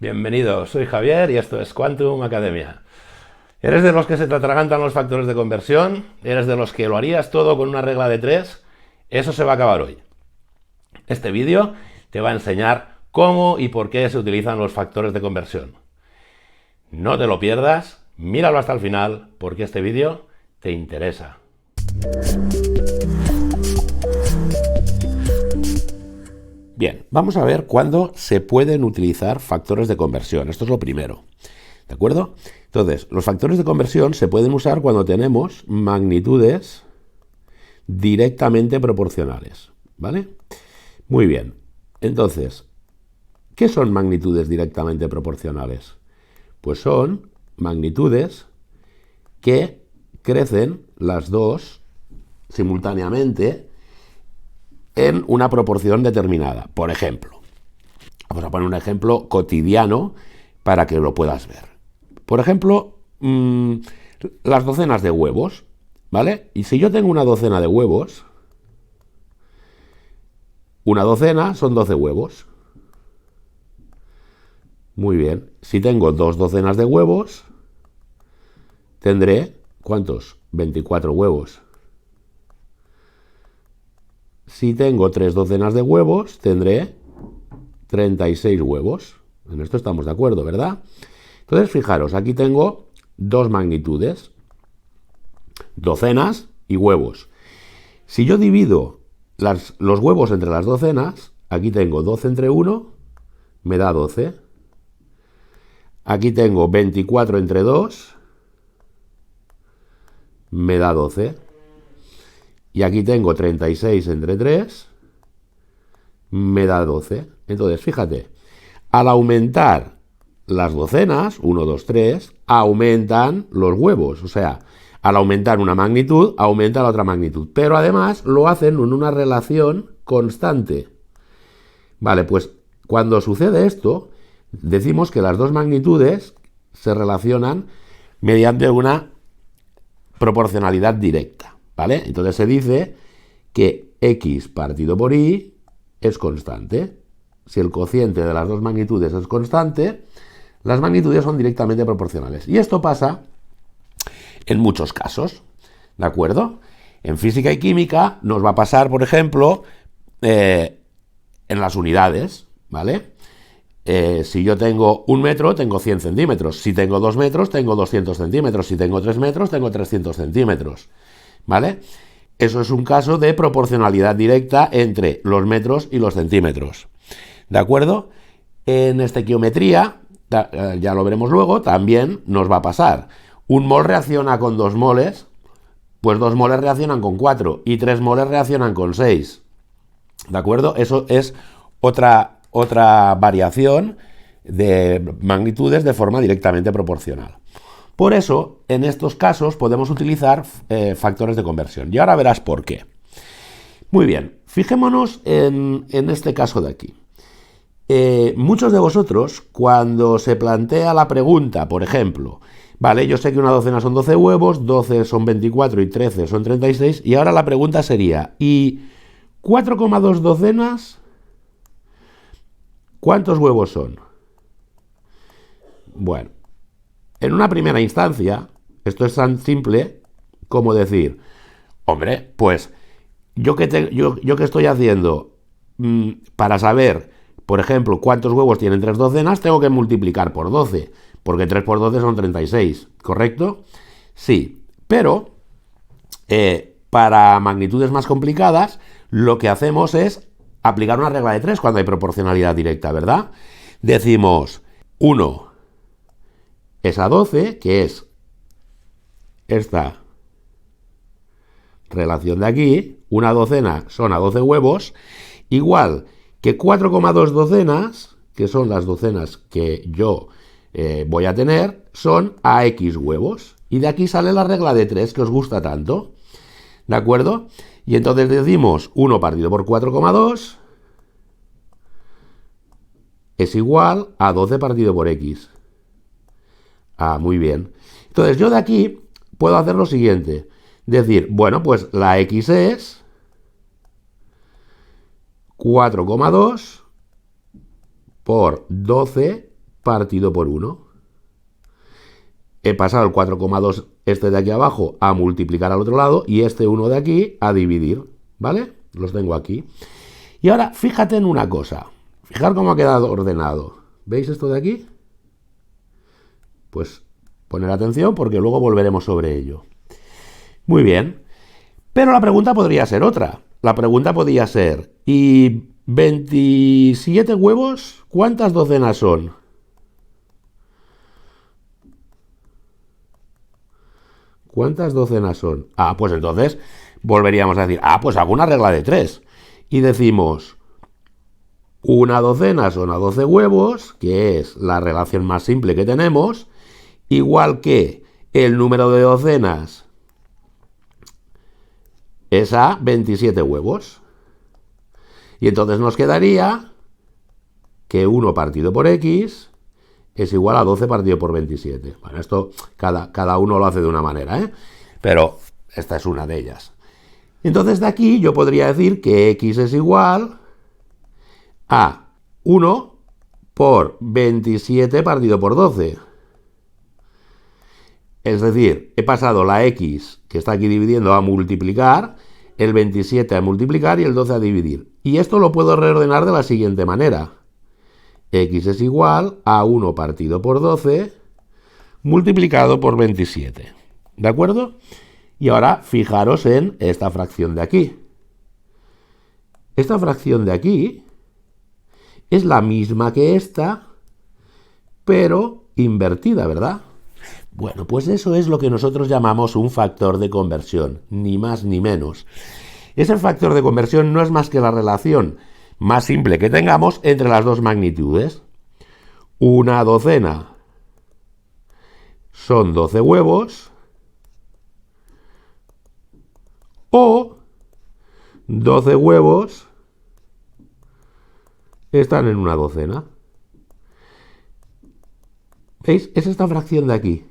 Bienvenido, soy Javier y esto es Quantum Academia. ¿Eres de los que se te atragantan los factores de conversión? ¿Eres de los que lo harías todo con una regla de 3? Eso se va a acabar hoy. Este vídeo te va a enseñar cómo y por qué se utilizan los factores de conversión. No te lo pierdas, míralo hasta el final porque este vídeo te interesa. Bien, vamos a ver cuándo se pueden utilizar factores de conversión. Esto es lo primero. ¿De acuerdo? Entonces, los factores de conversión se pueden usar cuando tenemos magnitudes directamente proporcionales. ¿Vale? Muy bien. Entonces, ¿qué son magnitudes directamente proporcionales? Pues son magnitudes que crecen las dos simultáneamente en una proporción determinada. Por ejemplo, vamos a poner un ejemplo cotidiano para que lo puedas ver. Por ejemplo, las docenas de huevos, ¿vale? Y si yo tengo una docena de huevos, una docena son 12 huevos. Muy bien. Si tengo dos docenas de huevos, tendré, ¿cuántos? 24 huevos. Si tengo tres docenas de huevos, tendré 36 huevos. En esto estamos de acuerdo, ¿verdad? Entonces, fijaros, aquí tengo dos magnitudes, docenas y huevos. Si yo divido los huevos entre las docenas, aquí tengo 12 entre 1, me da 12. Aquí tengo 24 entre 2, me da 12. Y aquí tengo 36 entre 3, me da 12. Entonces, fíjate, al aumentar las docenas, 1, 2, 3, aumentan los huevos. O sea, al aumentar una magnitud, aumenta la otra magnitud. Pero además lo hacen en una relación constante. Vale, pues cuando sucede esto, decimos que las dos magnitudes se relacionan mediante una proporcionalidad directa. ¿Vale? Entonces se dice que x partido por y es constante. Si el cociente de las dos magnitudes es constante, las magnitudes son directamente proporcionales. Y esto pasa en muchos casos, ¿de acuerdo? En física y química nos va a pasar, por ejemplo, en las unidades, ¿vale? Si yo tengo 1 metro, tengo 100 centímetros. Si tengo 2 metros, tengo 200 centímetros. Si tengo 3 metros, tengo 300 centímetros. ¿Vale? Eso es un caso de proporcionalidad directa entre los metros y los centímetros. ¿De acuerdo? En estequiometría, ya lo veremos luego, también nos va a pasar. Un mol reacciona con 2 moles, pues 2 moles reaccionan con 4 y 3 moles reaccionan con 6. ¿De acuerdo? Eso es otra variación de magnitudes de forma directamente proporcional. Por eso, en estos casos podemos utilizar factores de conversión. Y ahora verás por qué. Muy bien, fijémonos en este caso de aquí. Muchos de vosotros, cuando se plantea la pregunta, por ejemplo, vale, yo sé que una docena son 12 huevos, 12 son 24 y 13 son 36, y ahora la pregunta sería, ¿y 4,2 docenas? ¿Cuántos huevos son? Bueno, en una primera instancia, esto es tan simple como decir, hombre, pues yo que estoy haciendo para saber, por ejemplo, cuántos huevos tienen 3 docenas, tengo que multiplicar por 12, porque 3 por 12 son 36, ¿correcto? Sí, pero para magnitudes más complicadas, lo que hacemos es aplicar una regla de 3 cuando hay proporcionalidad directa, ¿verdad? Decimos 1 es a 12, que es esta relación de aquí, una docena son a 12 huevos, igual que 4,2 docenas, que son las docenas que yo voy a tener, son a x huevos. Y de aquí sale la regla de 3 que os gusta tanto. ¿De acuerdo? Y entonces decimos 1 partido por 4,2 es igual a 12 partido por x. Ah, muy bien. Entonces yo de aquí puedo hacer lo siguiente. Decir, bueno, pues la x es 4,2 por 12 partido por 1. He pasado el 4,2 este de aquí abajo a multiplicar al otro lado y este 1 de aquí a dividir, ¿vale? Los tengo aquí. Y ahora fíjate en una cosa. Fijar cómo ha quedado ordenado. ¿Veis esto de aquí? Pues poner atención porque luego volveremos sobre ello. Muy bien. Pero la pregunta podría ser otra. La pregunta podría ser, ¿y 27 huevos cuántas docenas son? ¿Cuántas docenas son? Ah, pues entonces volveríamos a decir, pues hago una regla de 3. Y decimos, una docena son a 12 huevos, que es la relación más simple que tenemos, igual que el número de docenas es a 27 huevos. Y entonces nos quedaría que 1 partido por x es igual a 12 partido por 27. Bueno, esto cada uno lo hace de una manera, ¿eh? Pero esta es una de ellas. Entonces de aquí yo podría decir que x es igual a 1 por 27 partido por 12. Es decir, he pasado la x que está aquí dividiendo a multiplicar, el 27 a multiplicar y el 12 a dividir. Y esto lo puedo reordenar de la siguiente manera. X es igual a 1 partido por 12 multiplicado por 27. ¿De acuerdo? Y ahora fijaros en esta fracción de aquí. Esta fracción de aquí es la misma que esta, pero invertida, ¿verdad? Bueno, pues eso es lo que nosotros llamamos un factor de conversión, ni más ni menos. Ese factor de conversión no es más que la relación más simple que tengamos entre las dos magnitudes. Una docena son 12 huevos o 12 huevos están en una docena. ¿Veis? Es esta fracción de aquí.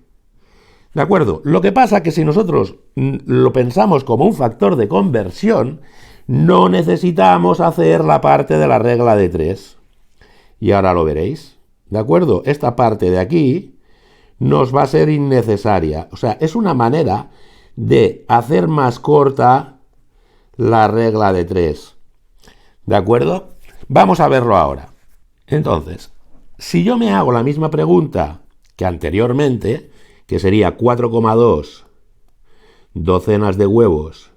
¿De acuerdo? Lo que pasa es que si nosotros lo pensamos como un factor de conversión, no necesitamos hacer la parte de la regla de 3. Y ahora lo veréis. ¿De acuerdo? Esta parte de aquí nos va a ser innecesaria. O sea, es una manera de hacer más corta la regla de 3. ¿De acuerdo? Vamos a verlo ahora. Entonces, si yo me hago la misma pregunta que anteriormente, que sería 4,2 docenas de huevos,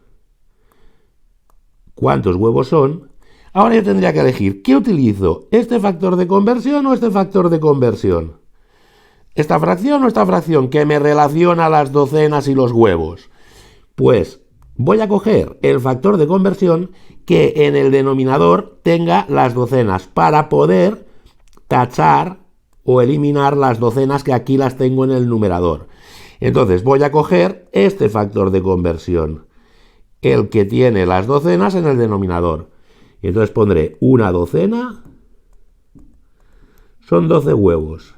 ¿cuántos huevos son? Ahora yo tendría que elegir, ¿qué utilizo? ¿Este factor de conversión o este factor de conversión? ¿Esta fracción o esta fracción que me relaciona las docenas y los huevos? Pues voy a coger el factor de conversión que en el denominador tenga las docenas para poder tachar o eliminar las docenas que aquí las tengo en el numerador. Entonces voy a coger este factor de conversión, el que tiene las docenas en el denominador. Y entonces pondré una docena, son 12 huevos.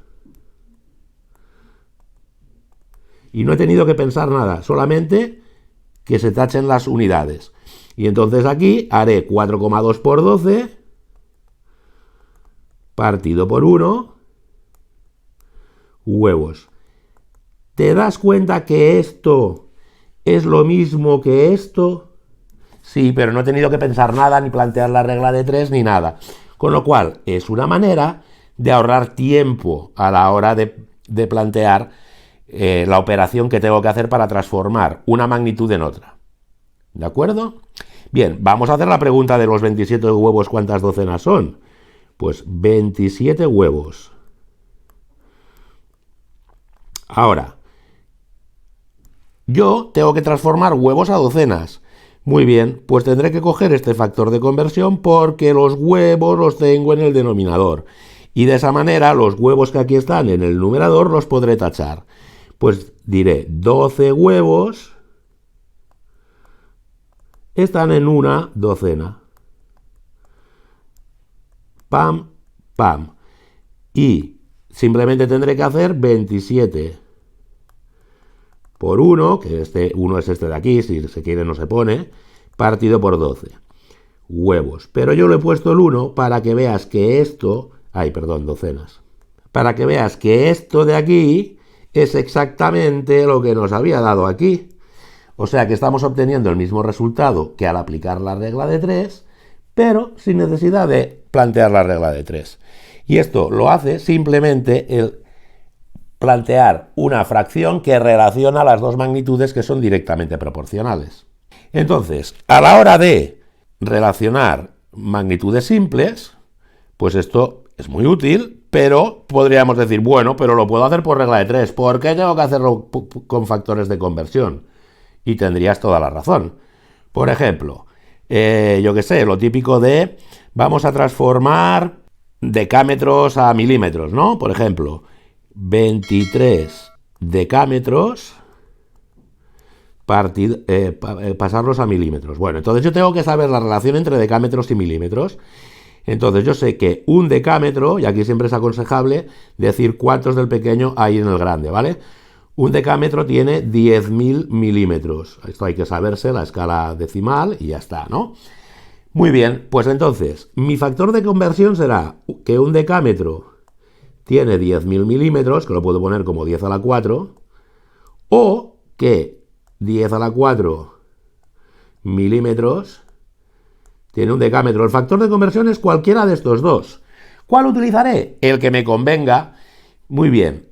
Y no he tenido que pensar nada, solamente que se tachen las unidades. Y entonces aquí haré 4,2 por 12 partido por 1 huevos. ¿Te das cuenta que esto es lo mismo que esto? Sí, pero no he tenido que pensar nada, ni plantear la regla de 3, ni nada. Con lo cual, es una manera de ahorrar tiempo a la hora de plantear la operación que tengo que hacer para transformar una magnitud en otra. ¿De acuerdo? Bien, vamos a hacer la pregunta de los 27 huevos, ¿cuántas docenas son? Pues 27 huevos. Ahora, yo tengo que transformar huevos a docenas. Muy bien, pues tendré que coger este factor de conversión porque los huevos los tengo en el denominador. Y de esa manera los huevos que aquí están en el numerador los podré tachar. Pues diré 12 huevos están en una docena. Pam, pam. Y simplemente tendré que hacer 27 por 1, que este 1 es este de aquí, si se quiere no se pone, partido por 12. Huevos. Pero yo le he puesto el 1 para que veas que esto... Ay, perdón, docenas. para que veas que esto de aquí es exactamente lo que nos había dado aquí. O sea que estamos obteniendo el mismo resultado que al aplicar la regla de 3, pero sin necesidad de plantear la regla de 3. Y esto lo hace simplemente el plantear una fracción que relaciona las dos magnitudes que son directamente proporcionales. Entonces, a la hora de relacionar magnitudes simples, pues esto es muy útil, pero podríamos decir, bueno, pero lo puedo hacer por regla de 3, ¿por qué tengo que hacerlo con factores de conversión? Y tendrías toda la razón. Por ejemplo, yo qué sé, lo típico de vamos a transformar decámetros a milímetros, ¿no? Por ejemplo, 23 decámetros, pasarlos a milímetros. Bueno, entonces yo tengo que saber la relación entre decámetros y milímetros. Entonces yo sé que un decámetro, y aquí siempre es aconsejable decir cuántos del pequeño hay en el grande, ¿vale? Un decámetro tiene 10.000 milímetros. Esto hay que saberse, la escala decimal, y ya está, ¿no? Muy bien, pues entonces, mi factor de conversión será que un decámetro tiene 10.000 milímetros, que lo puedo poner como 10 a la 4, o que 10 a la 4 milímetros tiene un decámetro. El factor de conversión es cualquiera de estos dos. ¿Cuál utilizaré? El que me convenga. Muy bien.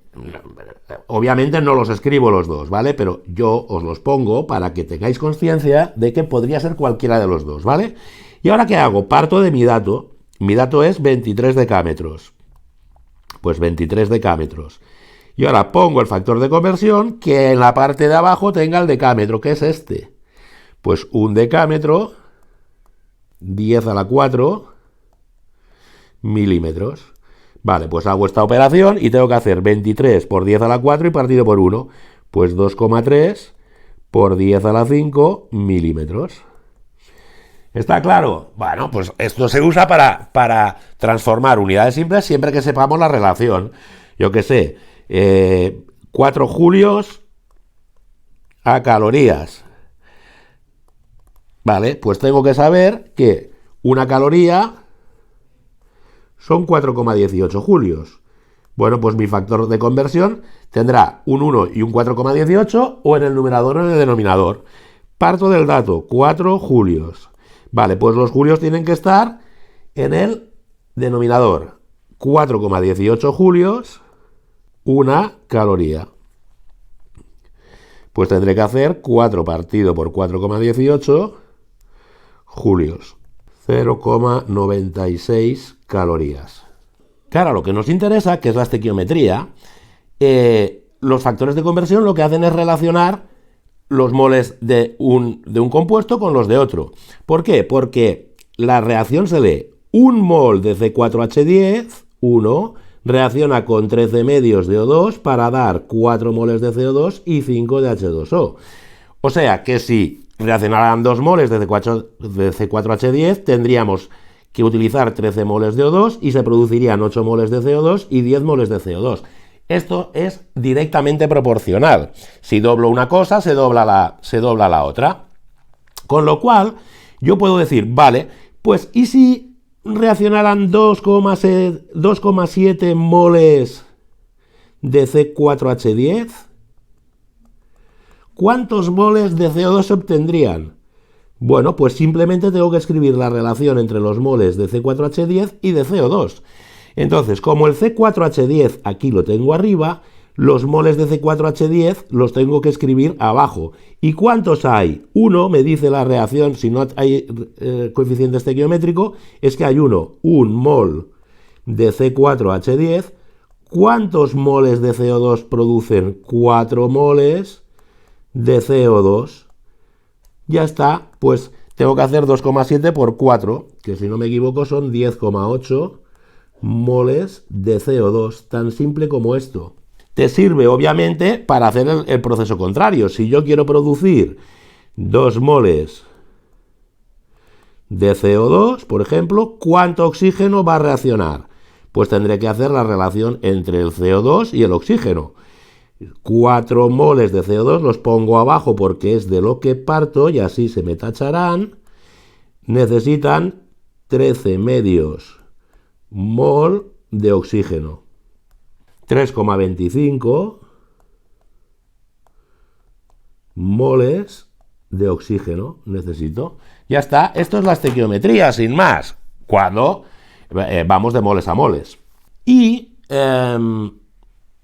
Obviamente no los escribo los dos, ¿vale? Pero yo os los pongo para que tengáis conciencia de que podría ser cualquiera de los dos, ¿vale? ¿Y ahora qué hago? Parto de mi dato. Mi dato es 23 decámetros. Pues 23 decámetros. Y ahora pongo el factor de conversión que en la parte de abajo tenga el decámetro, que es este. Pues un decámetro, 10 a la 4 milímetros. Vale, pues hago esta operación y tengo que hacer 23 por 10 a la 4 y partido por 1. Pues 2,3 por 10 a la 5 milímetros. ¿Está claro? Bueno, pues esto se usa para transformar unidades simples siempre que sepamos la relación. Yo qué sé, 4 julios a calorías. Vale, pues tengo que saber que una caloría son 4,18 julios. Bueno, pues mi factor de conversión tendrá un 1 y un 4,18 o en el numerador o en el denominador. Parto del dato, 4 julios. Vale, pues los julios tienen que estar en el denominador. 4,18 julios, una caloría. Pues tendré que hacer 4 partido por 4,18 julios. 0,96 calorías. Claro, lo que nos interesa, que es la estequiometría, los factores de conversión lo que hacen es relacionar los moles de un compuesto con los de otro. ¿Por qué? Porque la reacción se lee 1 mol de C4H10, 1, reacciona con 13 medios de O2 para dar 4 moles de CO2 y 5 de H2O. O sea que si reaccionaran 2 moles de C4H10, tendríamos que utilizar 13 moles de O2 y se producirían 8 moles de CO2 y 10 moles de CO2. Esto es directamente proporcional. Si doblo una cosa, se dobla la otra. Con lo cual, yo puedo decir, vale, pues ¿y si reaccionaran 2,7 moles de C4H10? ¿Cuántos moles de CO2 se obtendrían? Bueno, pues simplemente tengo que escribir la relación entre los moles de C4H10 y de CO2. Entonces, como el C4H10 aquí lo tengo arriba, los moles de C4H10 los tengo que escribir abajo. ¿Y cuántos hay? 1, me dice la reacción, si no hay coeficiente estequiométrico, es que hay 1. 1 mol de C4H10. ¿Cuántos moles de CO2 producen? 4 moles de CO2. Ya está, pues tengo que hacer 2,7 por 4, que si no me equivoco son 10,8 moles de CO2, tan simple como esto. Te sirve obviamente para hacer el proceso contrario. Si yo quiero producir 2 moles de CO2, por ejemplo, ¿cuánto oxígeno va a reaccionar? Pues tendré que hacer la relación entre el CO2 y el oxígeno. 4 moles de CO2 los pongo abajo porque es de lo que parto y así se me tacharán. Necesitan 13 medios mol de oxígeno. 3,25 moles de oxígeno necesito. Ya está, esto es la estequiometría, sin más, cuando vamos de moles a moles. Y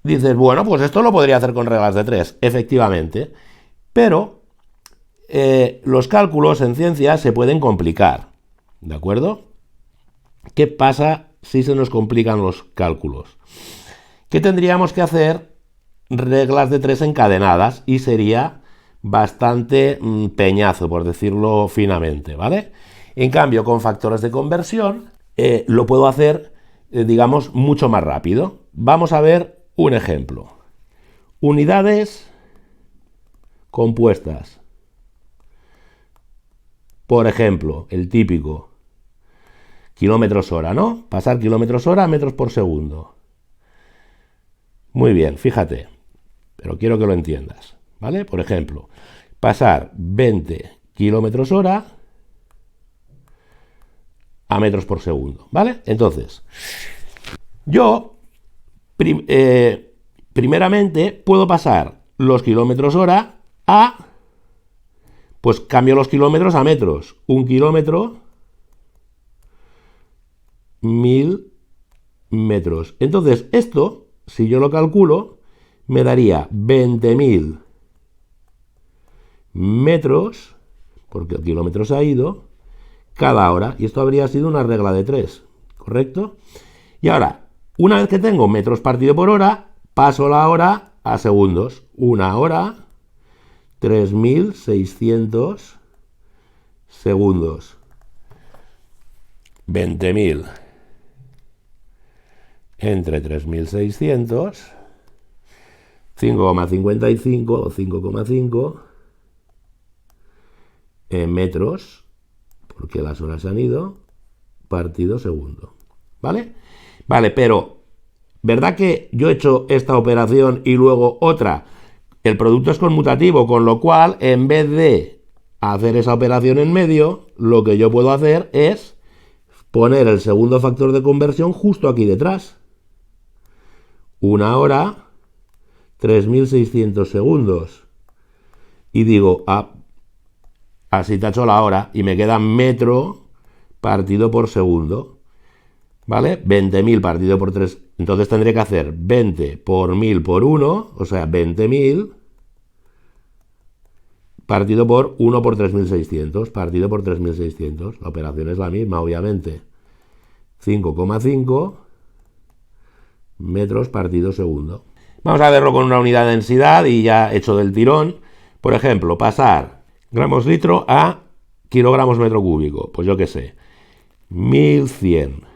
dices, bueno, pues esto lo podría hacer con reglas de 3, efectivamente, pero los cálculos en ciencia se pueden complicar, ¿de acuerdo? ¿Qué pasa si se nos complican los cálculos? Que tendríamos que hacer reglas de 3 encadenadas y sería bastante peñazo, por decirlo finamente, ¿vale? En cambio, con factores de conversión lo puedo hacer, digamos, mucho más rápido. Vamos a ver un ejemplo. Unidades compuestas. Por ejemplo, el típico kilómetros hora, ¿no? Pasar kilómetros hora a metros por segundo. Muy bien, fíjate, pero quiero que lo entiendas, ¿vale? Por ejemplo, pasar 20 kilómetros hora a metros por segundo, ¿vale? Entonces, yo primeramente puedo pasar los kilómetros hora a, pues cambio los kilómetros a metros. 1 kilómetro, 1000 metros. Entonces, esto, si yo lo calculo, me daría 20.000 metros, porque el kilómetro se ha ido, cada hora. Y esto habría sido una regla de 3, ¿correcto? Y ahora, una vez que tengo metros partido por hora, paso la hora a segundos. 1 hora, 3.600 segundos. 20.000 entre 3.600, 5,55 o 5,5 metros, porque las horas se han ido, partido segundo. ¿Vale? Vale, pero ¿verdad que yo he hecho esta operación y luego otra? El producto es conmutativo, con lo cual, en vez de hacer esa operación en medio, lo que yo puedo hacer es poner el segundo factor de conversión justo aquí detrás. 1 hora, 3.600 segundos. Y digo, así tacho la hora y me queda metro partido por segundo. ¿Vale? 20.000 partido por 3. Entonces tendré que hacer 20 por 1000 por 1, o sea, 20.000 partido por 1 por 3.600, partido por 3.600. La operación es la misma, obviamente. 5,5 metros partido segundo. Vamos a verlo con una unidad de densidad y ya hecho del tirón. Por ejemplo, pasar gramos litro a kilogramos metro cúbico. Pues yo qué sé, 1100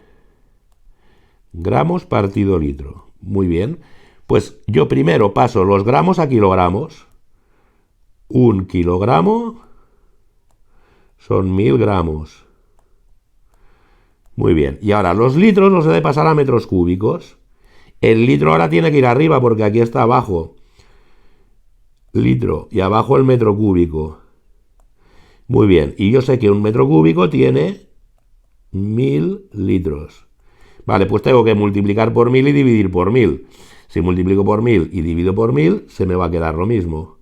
gramos partido litro. Muy bien. Pues yo primero paso los gramos a kilogramos. 1 kilogramo son 1000 gramos. Muy bien. Y ahora los litros los he de pasar a metros cúbicos. El litro ahora tiene que ir arriba porque aquí está abajo. Litro y abajo el metro cúbico. Muy bien. Y yo sé que un metro cúbico tiene 1000 litros. Vale, pues tengo que multiplicar por 1000 y dividir por 1000. Si multiplico por 1000 y divido por 1000, se me va a quedar lo mismo.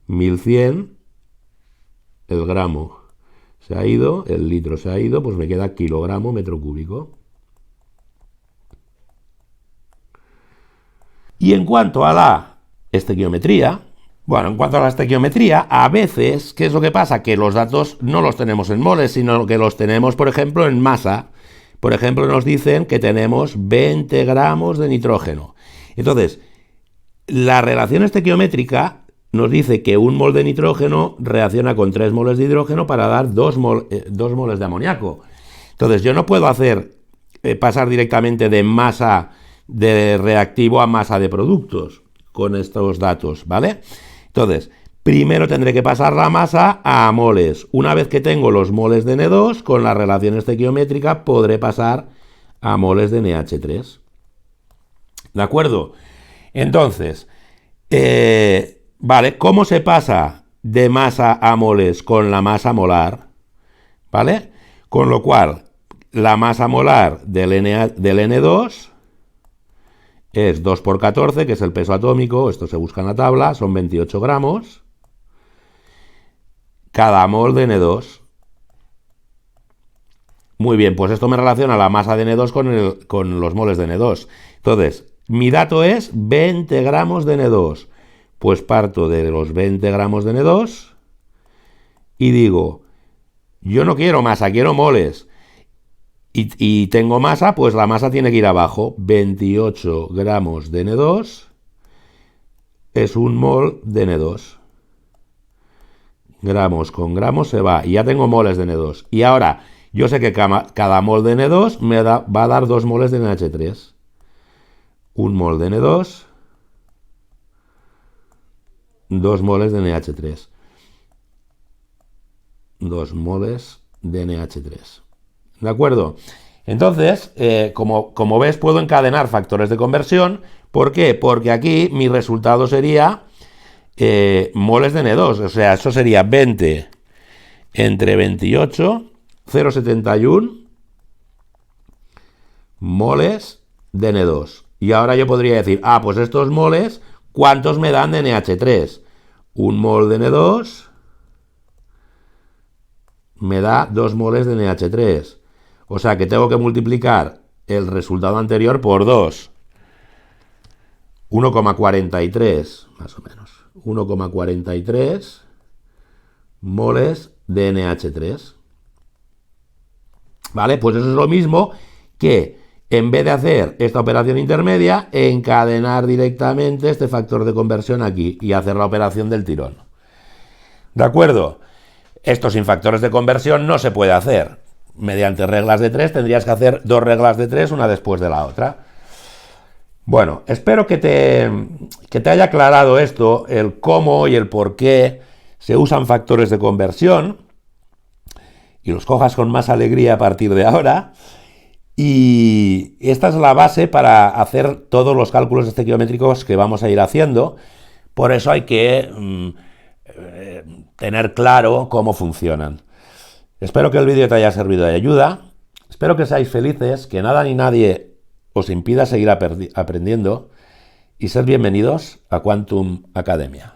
1100, el gramo se ha ido, el litro se ha ido, pues me queda kilogramo metro cúbico. Y en cuanto a la estequiometría, a veces, ¿qué es lo que pasa? Que los datos no los tenemos en moles, sino que los tenemos, por ejemplo, en masa. Por ejemplo, nos dicen que tenemos 20 gramos de nitrógeno. Entonces, la relación estequiométrica nos dice que 1 mol de nitrógeno reacciona con 3 moles de hidrógeno para dar 2 moles de amoníaco. Entonces, yo no puedo pasar directamente de masa de reactivo a masa de productos con estos datos, ¿vale? Entonces, primero tendré que pasar la masa a moles. Una vez que tengo los moles de N2, con la relación estequiométrica podré pasar a moles de NH3. ¿De acuerdo? Entonces, ¿vale? ¿Cómo se pasa de masa a moles con la masa molar? ¿Vale? Con lo cual, la masa molar del N2 es 2 por 14, que es el peso atómico, esto se busca en la tabla, son 28 gramos, cada mol de N2. Muy bien, pues esto me relaciona la masa de N2 con los moles de N2. Entonces, mi dato es 20 gramos de N2. Pues parto de los 20 gramos de N2 y digo, yo no quiero masa, quiero moles. Y tengo masa, pues la masa tiene que ir abajo. 28 gramos de N2 es un mol de N2. Gramos con gramos se va. Y ya tengo moles de N2. Y ahora, yo sé que cada mol de N2 va a dar 2 moles de NH3. Un mol de N2, 2 moles de NH3. 2 moles de NH3. ¿De acuerdo? Entonces, como ves, puedo encadenar factores de conversión. ¿Por qué? Porque aquí mi resultado sería moles de N2. O sea, eso sería 20 entre 28, 0,71 moles de N2. Y ahora yo podría decir, pues estos moles, ¿cuántos me dan de NH3? Un mol de N2 me da 2 moles de NH3. O sea que tengo que multiplicar el resultado anterior por 2. 1,43, más o menos. 1,43 moles de NH3. ¿Vale? Pues eso es lo mismo que, en vez de hacer esta operación intermedia, encadenar directamente este factor de conversión aquí y hacer la operación del tirón. ¿De acuerdo? Esto sin factores de conversión no se puede hacer. Mediante reglas de 3 tendrías que hacer 2 reglas de 3, una después de la otra. Bueno, espero que te haya aclarado esto, el cómo y el por qué se usan factores de conversión, y los cojas con más alegría a partir de ahora. Y esta es la base para hacer todos los cálculos estequiométricos que vamos a ir haciendo. Por eso hay que tener claro cómo funcionan. Espero que el vídeo te haya servido de ayuda. Espero que seáis felices, que nada ni nadie os impida seguir aprendiendo. Y sed bienvenidos a Quantum Academia.